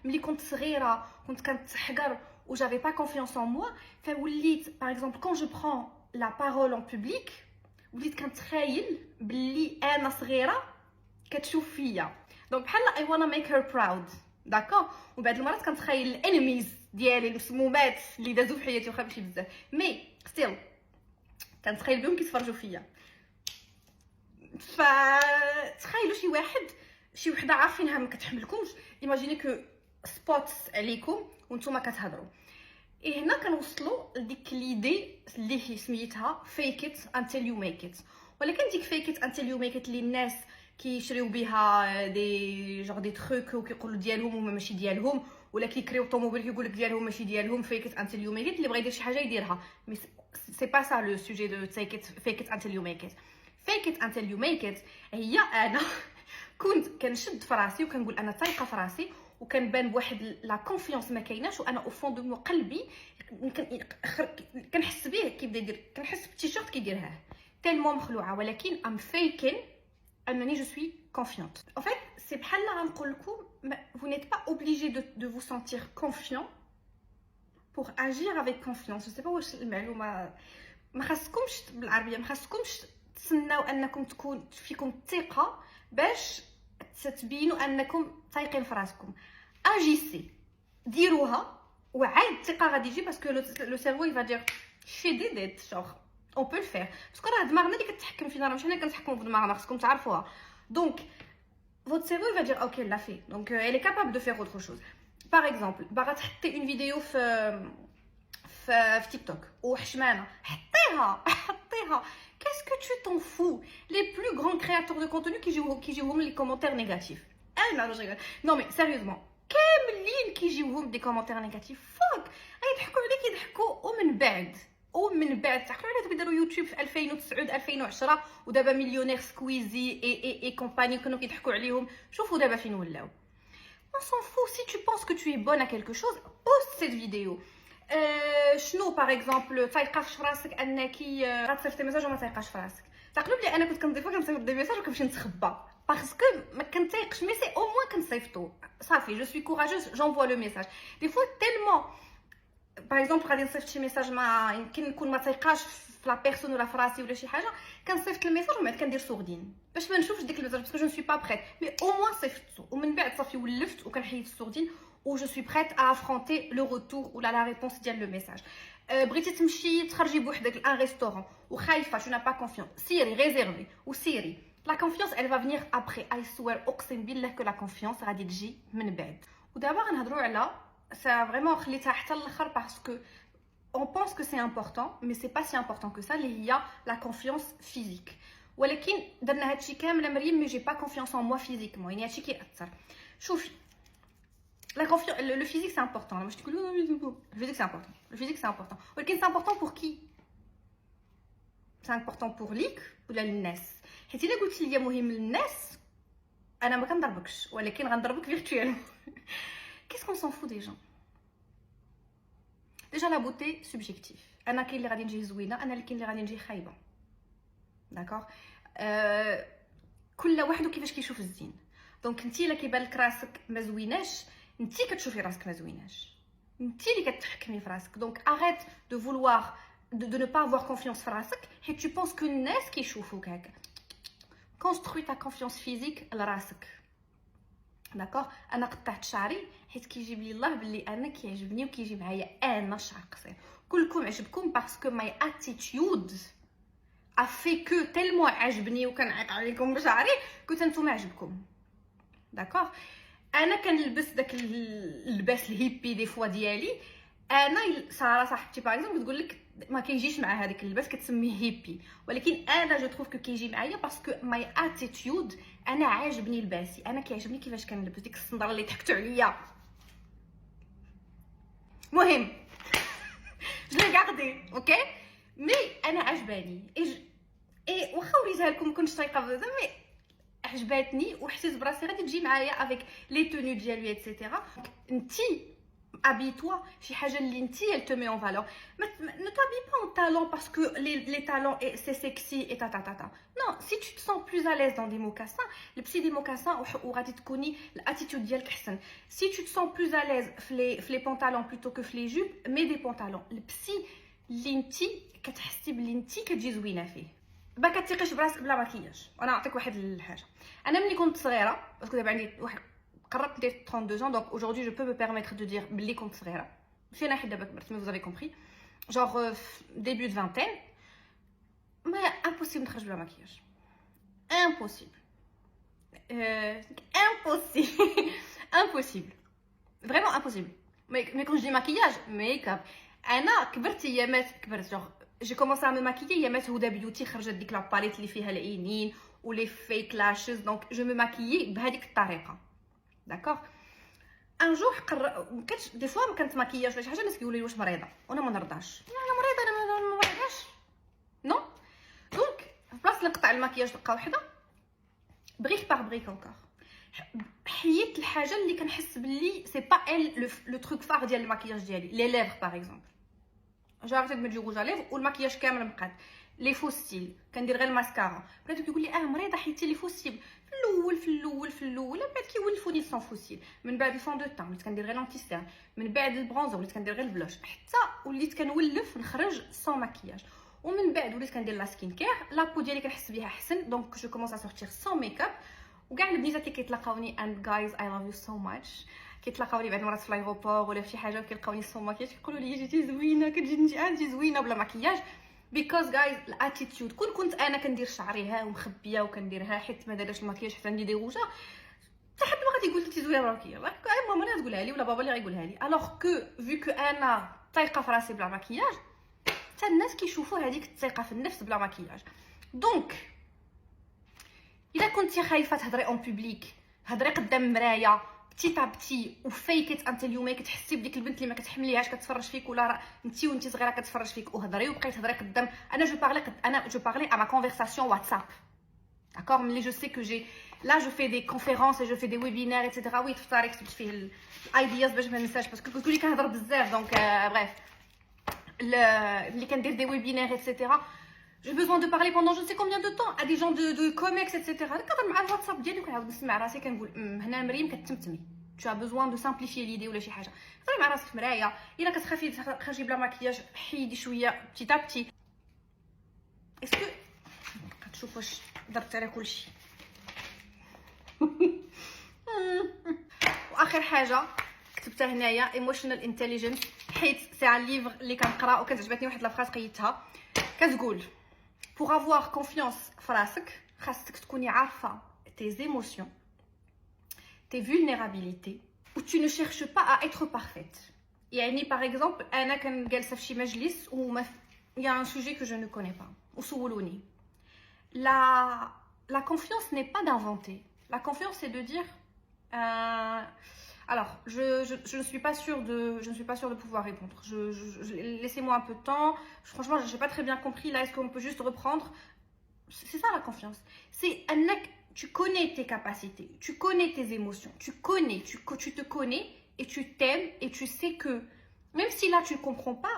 ملي كنت صغيره كنت كنتحقر و j'avais pas confiance en moi فوليت par exemple quand je prends la parole en public وليت كنتخايل باللي انا صغيره كتشوف فيا دونك بحال I wanna make her proud داكور وبعد المرات كنتخايل الانيميز ديالي المسمومات اللي دازو في حياتي واخا ماشي بزاف مي ستيل كنتخيل بهم كيتفرجوا فيا فتخيلوا شي وحده عارفينها ما كتحملكمش ايماجيني كو سبوتس عليكم وانتم كتهضروا هنا كنوصلوا لديك ليدي اللي سميتها fake it until you make it ولكن ديك fake it until you make it اللي الناس كيشريو بها دي جور دي تروك وكيقولوا ديالهم وما ماشي ديالهم ولا كيكريو طوموبيل كيقول لك ديالهم ماشي ديالهم fake it until you make it اللي بغى يدير شي حاجه يديرها مي سي با سا لو سوجي دو fake it until you make it fake it until you make it هي انا كنت كنشد في راسي وكنقول انا طايقه في راسي وكنبان بواحد لا كونفيونس ما كايناش وانا او فون دو قلبي كنحس به كيبدا يدير كنحس بالتيشيرت كيديرها تالمو مخلوعه ولكن ام فيكين انني جو سوي كونفيونت en fait c'est بحال غنقول لكم vous n'êtes pas obligé de vous sentir confiant pour agir avec confiance je sais pas واش المعلومه ما خاصكمش بالعربيه ما خاصكمش تسناو انكم تكون فيكم الثقه باش تبينوا انكم طايقين في راسكم اجيسي ديروها وعاد الثقه غادي تجي باسكو لو سيرفو يفا دير شي ديت شوغ اون بو الفير باسكو راه دماغنا اللي كتحكم فينا راه ماشي حنا كنتحكموا في دماغنا خصكم تعرفوها دونك votre cerveau va dire ok elle l'a fait donc elle est capable de faire autre chose par exemple باغا تحطي une vidéo في تيك توك وحشمانه حطيها qu'est-ce que tu t'en fous les plus grands créateurs de contenu كيجيوهم les commentaires négatifs انا رجل non mais sérieusement كاملين كيجيوهم دي كومونتير نيجاتيف فوق يضحكوا عليك يضحكوا ومن بعد تعقلوا على دابا داروا يوتيوب في 2009 2010 ودابا مليونير سكويزي اي كومباني كانوا كيضحكوا عليهم شوفوا دابا فين ولاو on s'en fout si tu penses que tu es bonne à quelque chose poste cette vidéo شنو باغ اكزومبل تايقاش في راسك انك غتصيفطي ميساج وما تايقاش في راسك تعقلوا بلي انا كنت كنضيفها كنصيفط دي ميساج وكنمشي نتخبى باسكو ما كنتايقش مي سي او موان كنصيفطو صافي جو سوي كوراجوز جونفوا لو ميساج دي فوا تيلمون باغ اكزومبل غادي نصيفط شي ميساج ما يمكن نكون ما تايقاش في لا بيرسون ولا في راسي ولا شي حاجه كنصيفط الميساج ومن بعد كندير سوردين باش ما نشوفش ديك الميساج باسكو جو سوي با بريت مي او موان صيفطو ومن بعد صافي ولفت وكنحيد السوردين où je suis prête à affronter le retour ou la réponse ديال le message. بغيتي تمشي تخرجي بوحدك لان ريستورون وخايفه tu n'as pas confiance سيري ريزيرفي وسيري la confiance elle va venir après I swear اقسم بالله que la confiance غادي تجي من بعد ودابا غنهضروا على ça vraiment خليتها حتى الاخر parce que on pense que c'est important mais c'est pas si important que ça اللي هي la confiance physique ولكن درنا هادشي كامل مريم مي j'ai pas confiance en moi physiquement يعني هادشي كيأثر شوفي la confiance, le physique c'est important. Moi je te dis le physique c'est important. Le physique c'est important. Mais c'est important pour qui? C'est important pour ليك ولا للناس؟ حيت الا قلت لي مهم للناس انا ما كنضربكش ولكن غنضربك فيرتوالمون. Qu'est-ce qu'on s'en fout des gens? Déjà la beauté subjective. انا كاين اللي غادي نجي زوينه انا اللي كاين اللي غادي نجي خايبه. داكوغ؟ كل واحد وكيفاش كيشوف الزين. دونك انتي الا كيبان لك راسك ما زويناش انتي كتشوفي راسك ما زويناش انتي اللي كتحكمي في راسك دونك arrête de vouloir de ne pas avoir confiance في راسك حيت tu penses que الناس كيشوفوك هكا construis ta confiance physique لراسك داكوغ انا قطعت شعري حيت كيجيب لي الله باللي انا كيعجبني وكيجي معايا انا الشعر قصير كلكم عجبكم باسكو my attitude a fait que tellement عجبني وكنعيط عليكم بشعري كنت نتوما عجبكم داكوغ انا كنلبس داك اللباس الهيبي دي فوا ديالي انا ساره صاحبتي باغ اكزومبل كتقول لك ما كيجيش مع هذاك اللباس كتسميه هيبي ولكن انا جو تروف كو كيجي معايا باسكو ماي اتيتيود انا عاجبني لباسي انا كيعجبني كيفاش كنلبس ديك الصندره اللي ضحكتوا عليا مهم جو لي غاردي اوكي مي انا عجباني اي واخا وريتها لكم كنتش طايقه بزاف مي عجباتني وحسيت براسي غادي تجي معايا افيك لي توني ديالي ايتترا انتي habille-toi شي حاجه اللي انت elle te met en valeur. Ne t'habille pas en talent parce que les talents c'est sexy et ta ta ta ta. Non, si tu te sens plus à l'aise dans des mocassins, لبسي des mocassins وغادي تكوني l'attitude ديالك احسن. Si tu te sens plus à l'aise في les pantalons plutôt que في les jupes, mets des pantalons. لبسي اللي انت كتحسي بلي انت كتجي زوينه فيه. ما كتثقيش براسك بلا مكياج. وانا نعطيك واحد الحاجه. انا ملي كنت صغيره باسكو دابا عندي واحد قربت ندير 32 ans, donc aujourd'hui je peux me permettre de dire بلي كنت صغيره ماشي انا حيت دابا كبرت, mais vous avez compris, genre début de vingtaine, mais impossible نخرج بلا مكياج, impossible, impossible, impossible, vraiment impossible. mais quand je dis maquillage, make-up, انا كبرت ايامات كبرت, genre j'ai commencé à me maquiller ايامات هدى بيوتي خرجت ديك لا باليت اللي فيها العينين ولي فيك لاشز, donc je me maquillais بهذيك الطريقه. داكوغ ان جور ما كانش دي فوا ما كانت ماكياج ولا شي حاجه, الناس كيقولوا لي واش مريضه وانا ما نرضاش, انا مريضه انا ما مريضاش نو. دونك في بلاصه نقطع الماكياج دقه واحده بريك باغ بريك انكور, حيدت الحاجه اللي كنحس بلي سي با ال لو تروك فار ديال الماكياج ديالي. لي ليفر باغ اكزومبل, جاريت نمد جو روج ليفر والماكياج كامل مقاد. لي فو ستيل كندير غير الماسكارا, بغيت كيقول لي مريضه حيدتي لي فو ستيل. في الاول من بعد كيولفوني سون فوسيل, من بعد الفون دو طون وليت كندير غير لونتيسير, من بعد البرونزر وليت كندير غير البلوش, حتى وليت كنولف نخرج سون ماكياج. ومن بعد وليت كندير لا سكين كير, لابو ديالي كنحس بها احسن, دونك جو كومونس ا سورتير سون ميك اب. وكاع البنيتات اللي كيتلاقاوني اند جايز اي لاف يو سو ماتش, كيتلاقاوني بعد مرات في لايغوبور ولا في شي حاجه وكيلقاوني سون ماكياج, كيقولوا لي جيتي زوينه, كتجي زوينه بلا ماكياج. because guys الاتيتيود كنت انا كندير شعري ومخبيه وكنديرها حيت ما دارش الماكياج حتى عندي دي روجا, حتى حد ما غادي يقول لي زوينه بالماكياج, ماما اللي غتقولها لي ولا بابا اللي غيقولها لي. الوغ كو فيو كو انا طايقه في راسي بلا ماكياج, حتى الناس كيشوفوا هذيك الثقه في النفس بلا ماكياج. دونك اذا كنتي خايفه تهضري اون بوبليك, هضري قدام مرايه بتي تابتي وفيكت انت اليوم كتحسي بديك البنت اللي ما كتحمليهاش كتفرج فيك, ولا انت وانت صغيره كتفرج فيك وهضري وبقيت تهضري قدام. انا جو بارلي ا ما كونفرساسيون واتساب, داكوغ, ملي جو سي كو جي لا جو في دي كونفيرونس جو في دي ويبينار ايتترا. وي في طريق كتبت فيه الايدياز باش ما ننساش, باسكو قلت لي كنهضر بزاف, دونك بريف ملي كندير دي ويبينار ايتترا j'ai besoin de parler pendant je ne sais combien de temps à des gens de comex etc. كنهضر مع الواتساب ديالي وكنعاود نسمع راسي كنقول هنا مريم كتمتمي, tu as besoin de simplifier l'idée ولا شي حاجه. هضري مع راسك في مرايه, الا كتخافي تخرجي بلا ماكياج حيدي شويه بتي تابتي. اسكو كتشوف واش درت على كلشي. واخر حاجه كتبتها هنايا emotional intelligence, حيت سي ان ليفر اللي كنقرا وكتعجبتني واحد لافراز قيتها كتقول pour avoir confiance في راسك خاصك تكوني عارفه tes émotions, tes vulnérabilités, ou tu ne cherches pas à être parfaite. يعني par exemple انا كنجلسه في شي مجلس و il y a un sujet que je ne connais pas وسولوني. La confiance n'est pas d'inventer. La confiance c'est de dire alors je ne suis pas sûre de pouvoir répondre. Laissez-moi un peu de temps. Franchement, j'ai pas très bien compris là, est-ce qu'on peut juste reprendre? C'est ça la confiance. C'est tu connais tes capacités, tu connais tes émotions, tu te connais et tu t'aimes et tu sais que même si là tu ne comprends pas,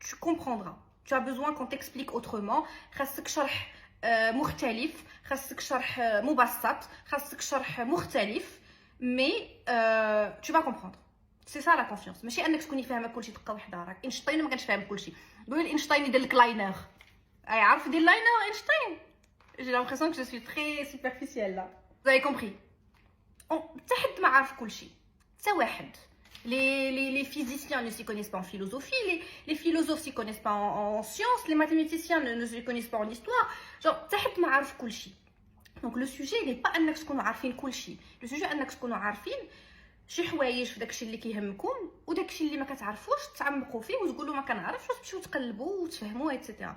tu comprendras. Tu as besoin qu'on t'explique autrement. خاصك شرح مختلف, خاصك شرح مبسط, خاصك شرح مختلف, mais tu vas comprendre. C'est ça la confiance. ماشي انك تكوني فاهمه كلشي دقه واحده. راك اينشتاين ما كانش فاهم كلشي. قولي اينشتاين يدير لك لاينر, عارف يدير لاينر اينشتاين. J'ai l'impression que je suis très superficielle là. Vous avez compris? حتى حد ما عارف كلشي, حتى واحد. Les physiciens ne s'y connaissent pas en philosophie, les philosophes s'y connaissent pas en sciences, les mathématiciens ne s'y connaissent pas en histoire. Genre, حتى حد ما عارف كلشي. Donc le sujet n'est pas انك تكونوا عارفين كلشي. Le sujet انك تكونوا عارفين شي حوايج في داكشي اللي كيهمكم وداكشي اللي ما كتعرفوش تعمقوا فيه وتقولوا ما كنعرفش, وتمشيو تقلبوا وتفهموا ايتترا.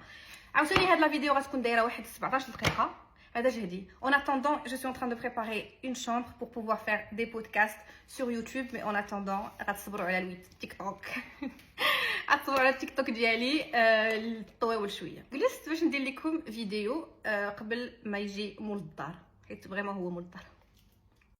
عاوتاني هاد لا فيديو غتكون دايره واحد 17 دقيقه. هذا جهدي. En attendant, je suis en train de préparer une chambre pour pouvoir faire des podcasts sur YouTube, mais en attendant غتصبروا على التيك توك. غتصبروا على التيك توك ديالي طويل شويه. جلست باش ندير لكم فيديو قبل ما يجي مول الدار, حيت فريمون هو مول الدار.